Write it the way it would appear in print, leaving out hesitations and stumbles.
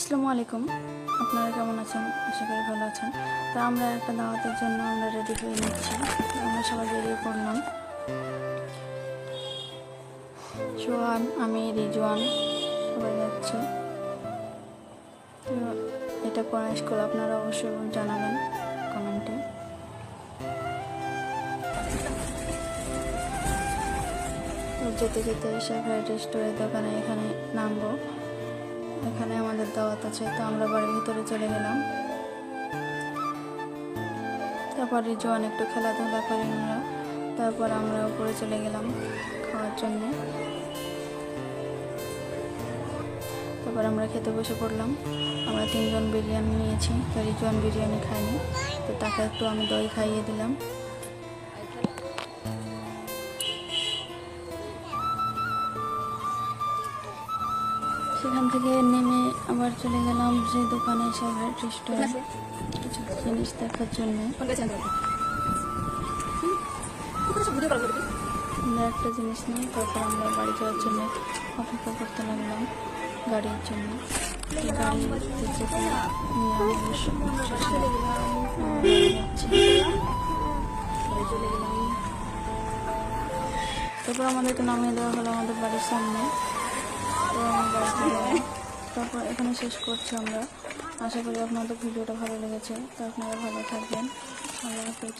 আসসালামু আলাইকুম। আপনারা কেমন আছেন? আশা করি ভালো আছেন। তো আমরা একটা দাওয়াতের জন্য আমরা রেডি হয়ে নিচ্ছি। আমরা সবাই বেরিয়ে পড়লাম। সোহান, আমি, রিজওয়ান সবাই যাচ্ছি। তো এটা কোন স্কুল আপনারা অবশ্যই জানাবেন কমেন্টে। যেতে যেতে ফ্রাইড রেস্টুরেন্টের দোকানে এখানে নামবো। এখানে আমাদের দাওয়াত আছে, তো আমরা বাড়ির ভিতরে চলে গেলাম। তারপর রিজওয়ান একটু খেলাধুলা করে নিল। তারপর আমরা উপরে চলে গেলাম খাওয়ার জন্য। তারপর আমরা খেতে বসে পড়লাম। আমরা 3 জন বিরিয়ানি নিয়েছি, তো রিজওয়ান বিরিয়ানি খাইনি, তো তাকে একটু আমি দই খাইয়ে দিলাম। সেখান থেকে নেমে আবার চলে গেলাম সেই দোকানে, ফ্রাইড রেস্টুরেন্ট কিছু জিনিস দেখার জন্য। আমরা একটা জিনিস নিই, তারপর আমরা বাড়ি যাওয়ার জন্য অপেক্ষা করতে লাগলাম গাড়ির জন্য। তারপর আমাদেরকে নামিয়ে দেওয়া হলো আমাদের বাড়ির সামনে। তো তারপর এখানে শেষ করছি আমরা। আশা করি আপনাদের ভিডিওটা ভালো লেগেছে। তো আপনারা ভালো থাকবেন। আল্লাহ হাফেজ।